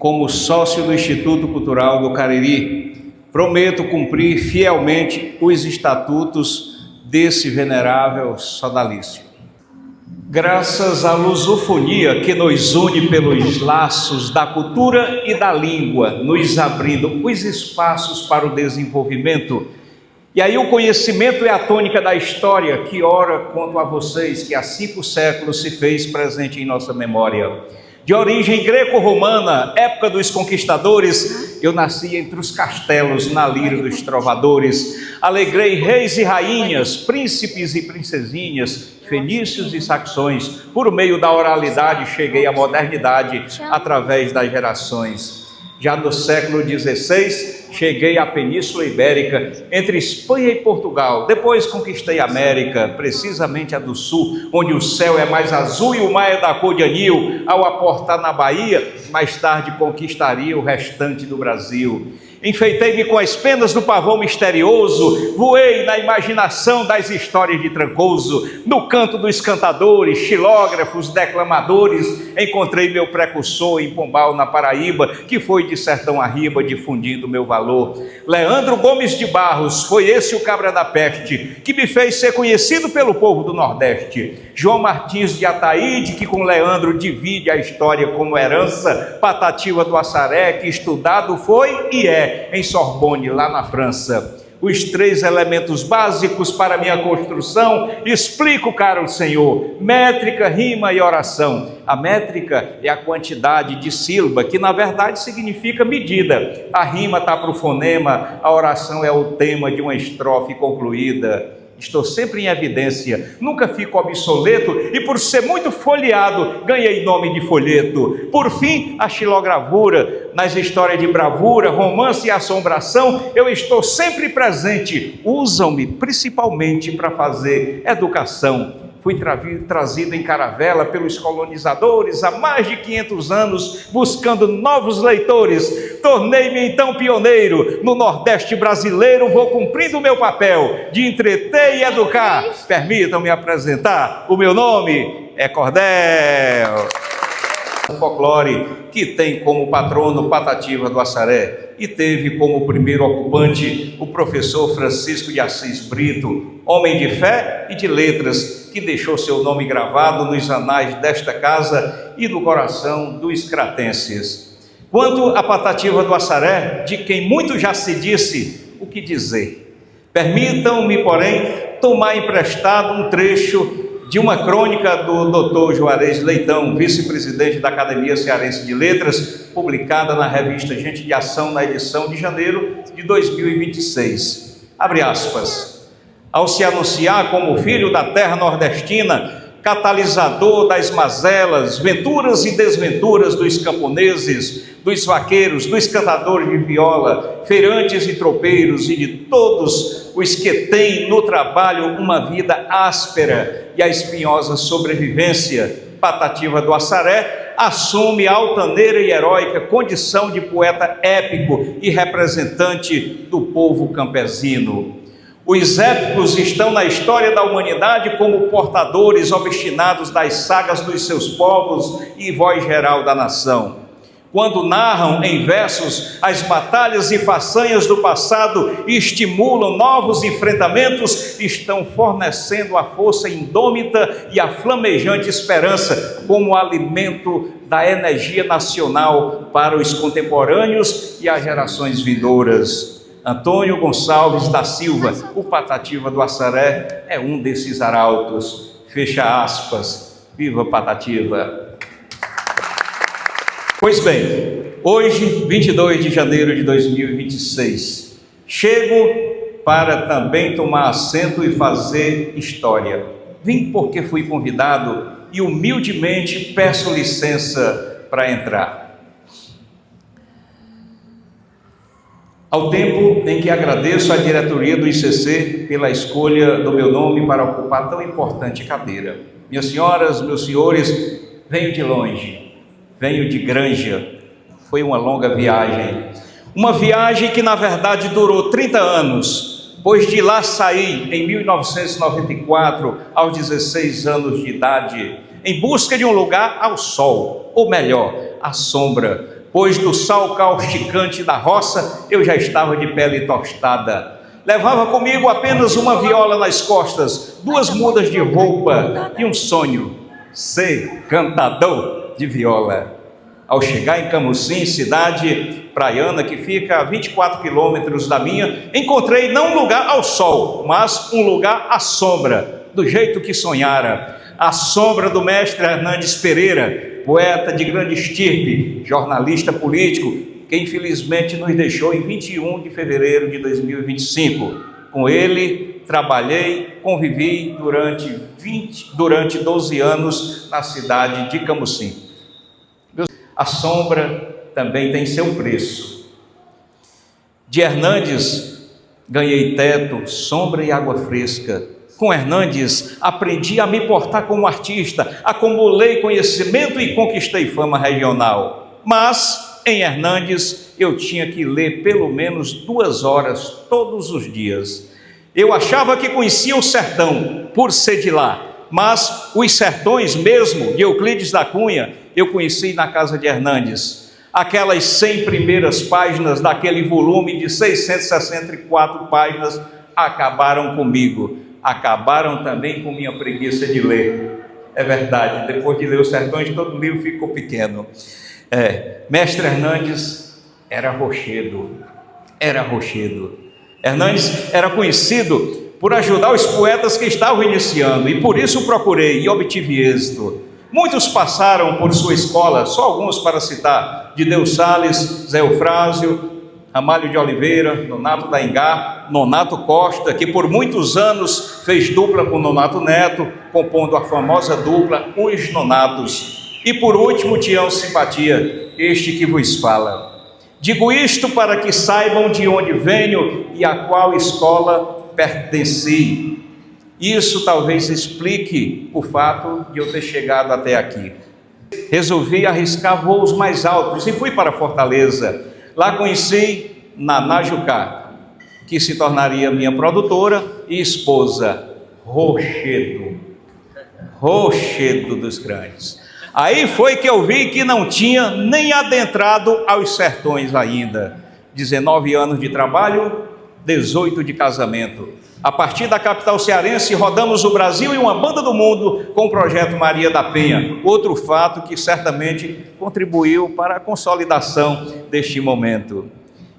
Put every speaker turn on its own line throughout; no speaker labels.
como sócio do Instituto Cultural do Cariri, prometo cumprir fielmente os estatutos desse venerável sodalício. Graças à lusofonia que nos une pelos laços da cultura e da língua, nos abrindo os espaços para o desenvolvimento. E aí o conhecimento é a tônica da história que ora conto a vocês que há 5 séculos se fez presente em nossa memória. De origem greco-romana, época dos conquistadores, eu nasci entre os castelos na lira dos trovadores. Alegrei reis e rainhas, príncipes e princesinhas, fenícios e saxões. Por meio da oralidade cheguei à modernidade através das gerações. Já no século XVI, cheguei à Península Ibérica, entre Espanha e Portugal. Depois conquistei a América, precisamente a do Sul, onde o céu é mais azul e o mar é da cor de anil. Ao aportar na Bahia, mais tarde conquistaria o restante do Brasil. Enfeitei-me com as penas do pavão misterioso, voei na imaginação das histórias de Trancoso, no canto dos cantadores, xilógrafos, declamadores, encontrei meu precursor em Pombal, na Paraíba, que foi de sertão a riba difundindo meu valor. Leandro Gomes de Barros, foi esse o cabra da peste, que me fez ser conhecido pelo povo do Nordeste. João Martins de Ataíde, que com Leandro divide a história como herança. Patativa do Assaré, que estudado foi e é em Sorbonne, lá na França. Os 3 elementos básicos para minha construção, explico, caro Senhor: métrica, rima e oração. A métrica é a quantidade de sílaba, que na verdade significa medida. A rima está para o fonema, a oração é o tema de uma estrofe concluída. Estou sempre em evidência, nunca fico obsoleto e por ser muito folheado, ganhei nome de folheto. Por fim, a xilogravura, nas histórias de bravura, romance e assombração, eu estou sempre presente. Usam-me principalmente para fazer educação. Fui trazido em caravela pelos colonizadores há mais de 500 anos, buscando novos leitores. Tornei-me então pioneiro no Nordeste brasileiro, vou cumprindo o meu papel de entreter e educar. Permitam-me apresentar, o meu nome é Cordel. O folclore que tem como patrono Patativa do Assaré e teve como primeiro ocupante o professor Francisco de Assis Brito, homem de fé e de letras, que deixou seu nome gravado nos anais desta casa e no coração dos cratenses. Quanto à Patativa do Assaré, de quem muito já se disse, o que dizer? Permitam-me, porém, tomar emprestado um trecho de uma crônica do Dr. Juarez Leitão, vice-presidente da Academia Cearense de Letras, publicada na revista Gente de Ação, na edição de janeiro de 2026. Abre aspas. Ao se anunciar como filho da terra nordestina, catalisador das mazelas, venturas e desventuras dos camponeses, dos vaqueiros, dos cantadores de viola, feirantes e tropeiros e de todos os que têm no trabalho uma vida áspera e a espinhosa sobrevivência, Patativa do Assaré assume a altaneira e heróica condição de poeta épico e representante do povo campesino. Os épicos estão na história da humanidade como portadores obstinados das sagas dos seus povos e voz geral da nação. Quando narram em versos as batalhas e façanhas do passado e estimulam novos enfrentamentos, estão fornecendo a força indômita e a flamejante esperança como alimento da energia nacional para os contemporâneos e as gerações vindouras. Antônio Gonçalves da Silva, o Patativa do Assaré, é um desses arautos. Fecha aspas. Viva Patativa! Pois bem, hoje, 22 de janeiro de 2026, chego para também tomar assento e fazer história. Vim porque fui convidado e humildemente peço licença para entrar. Ao tempo em que agradeço à diretoria do ICC pela escolha do meu nome para ocupar tão importante cadeira. Minhas senhoras, meus senhores, venho de longe, venho de Granja. Foi uma longa viagem. Uma viagem que na verdade durou 30 anos, pois de lá saí em 1994, aos 16 anos de idade, em busca de um lugar ao sol, ou melhor, à sombra, pois do sal causticante da roça eu já estava de pele tostada. Levava comigo apenas uma viola nas costas, 2 mudas de roupa e um sonho: ser cantador de viola. Ao chegar em Camusim, cidade praiana que fica a 24 quilômetros da minha, encontrei não um lugar ao sol, mas um lugar à sombra, do jeito que sonhara. A sombra do mestre Hernandes Pereira, poeta de grande estirpe, jornalista político, que infelizmente nos deixou em 21 de fevereiro de 2025. Com ele trabalhei, convivi durante 12 anos na cidade de Camusim. A sombra também tem seu preço. De Hernandes ganhei teto, sombra e água fresca. Com Hernandes aprendi a me portar como artista, acumulei conhecimento e conquistei fama regional. Mas em Hernandes eu tinha que ler pelo menos 2 horas todos os dias. Eu achava que conhecia o sertão por ser de lá, mas os sertões mesmo de Euclides da Cunha eu conheci na casa de Hernandes. Aquelas 100 primeiras páginas daquele volume de 664 páginas acabaram comigo, acabaram também com minha preguiça de ler. É verdade, depois de ler os sertões todo o livro ficou pequeno. Mestre Hernandes era rochedo. Hernandes era conhecido por ajudar os poetas que estavam iniciando, e por isso procurei e obtive êxito. Muitos passaram por sua escola, só alguns para citar: Deus Salles, Zé Eufrásio, Ramalho de Oliveira, Nonato da Engá, Nonato Costa, que por muitos anos fez dupla com Nonato Neto, compondo a famosa dupla Os Nonatos. E por último, Tião Simpatia, este que vos fala. Digo isto para que saibam de onde venho e a qual escola pertenci. Isso talvez explique o fato de eu ter chegado até aqui. Resolvi arriscar voos mais altos e fui para Fortaleza. Lá conheci Naná Jucá, que se tornaria minha produtora e esposa. Rochedo dos grandes. Aí foi que eu vi que não tinha nem adentrado aos sertões ainda. 19 anos de trabalho, 18 de casamento. A partir da capital cearense, rodamos o Brasil e uma banda do mundo com o projeto Maria da Penha. Outro fato que certamente contribuiu para a consolidação deste momento.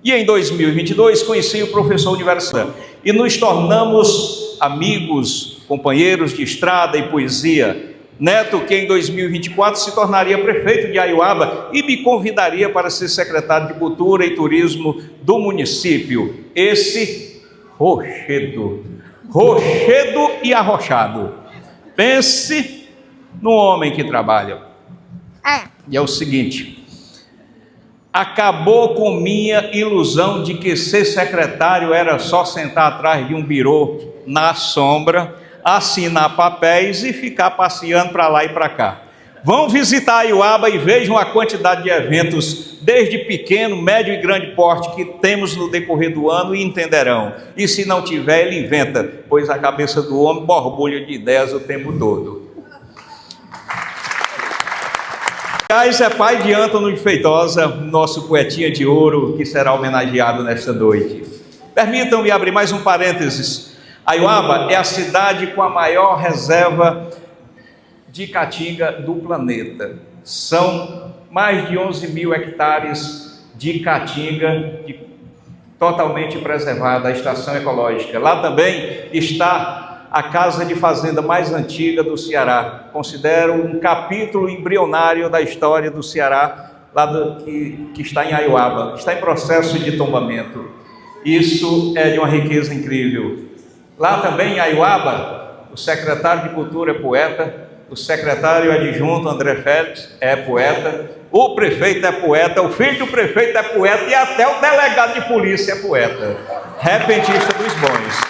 E em 2022 conheci o professor universitário e nos tornamos amigos, companheiros de estrada e poesia. Neto, que em 2024 se tornaria prefeito de Aiuaba e me convidaria para ser secretário de Cultura e Turismo do município. Esse rochedo e arrochado. Pense no homem que trabalha. E é o seguinte: acabou com minha ilusão de que ser secretário era só sentar atrás de um birô na sombra, assinar papéis e ficar passeando para lá e para cá. Vão visitar Aiuaba e vejam a quantidade de eventos, desde pequeno, médio e grande porte, que temos no decorrer do ano e entenderão. E se não tiver, ele inventa, pois a cabeça do homem borbulha de ideias o tempo todo. Aliás, é pai de Ântano de Feitosa, nosso poetinha de ouro, que será homenageado nesta noite. Permitam-me abrir mais um parênteses. Aiuaba é a cidade com a maior reserva de caatinga do planeta. São mais de 11 mil hectares de caatinga totalmente preservada, a estação ecológica. Lá também está a casa de fazenda mais antiga do Ceará. Considero um capítulo embrionário da história do Ceará, que está em Aiuaba. Está em processo de tombamento. Isso é de uma riqueza incrível. Lá também em Aiuaba, o secretário de Cultura é poeta, o secretário adjunto André Félix é poeta, o prefeito é poeta, o filho do prefeito é poeta e até o delegado de polícia é poeta. Repentista dos bons.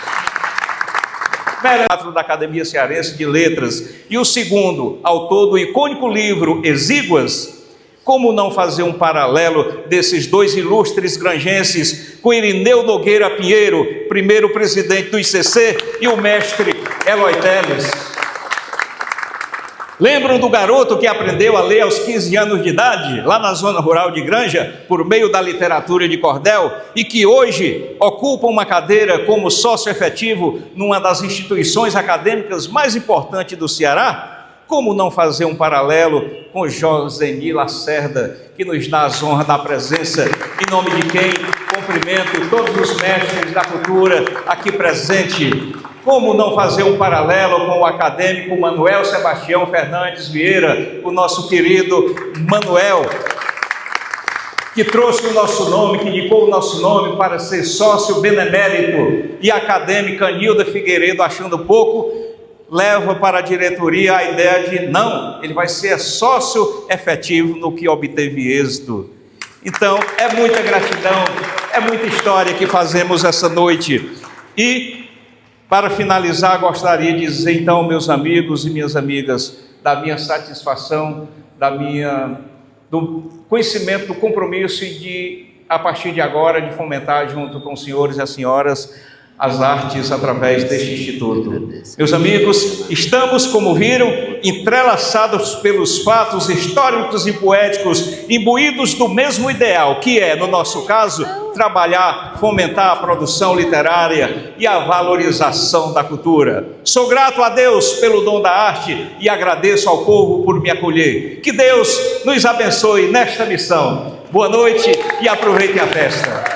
Teatro da Academia Cearense de Letras. E o segundo, autor do icônico livro Exíguas. Como não fazer um paralelo desses dois ilustres granjenses com Irineu Nogueira Pinheiro, primeiro presidente do ICC, e o mestre Eloy Teles. Lembram do garoto que aprendeu a ler aos 15 anos de idade, lá na zona rural de Granja, por meio da literatura de cordel, e que hoje ocupa uma cadeira como sócio efetivo numa das instituições acadêmicas mais importantes do Ceará? Como não fazer um paralelo com Josenir Lacerda, que nos dá as honras da presença, em nome de quem cumprimento todos os mestres da cultura aqui presentes. Como não fazer um paralelo com o acadêmico Manuel Sebastião Fernandes Vieira, o nosso querido Manuel, que trouxe o nosso nome, que indicou o nosso nome para ser sócio benemérito, e a acadêmica Nilda Figueiredo, achando pouco, leva para a diretoria a ideia de não, ele vai ser sócio efetivo no que obteve êxito. Então, é muita gratidão, é muita história que fazemos essa noite. E para finalizar, gostaria de dizer então, meus amigos e minhas amigas, da minha satisfação, do conhecimento, do compromisso e de, a partir de agora, de fomentar junto com os senhores e as senhoras as artes através deste instituto. Meus amigos, estamos, como viram, entrelaçados pelos fatos históricos e poéticos, imbuídos do mesmo ideal, que é, no nosso caso, trabalhar, fomentar a produção literária e a valorização da cultura. Sou grato a Deus pelo dom da arte e agradeço ao povo por me acolher. Que Deus nos abençoe nesta missão. Boa noite e aproveitem a festa.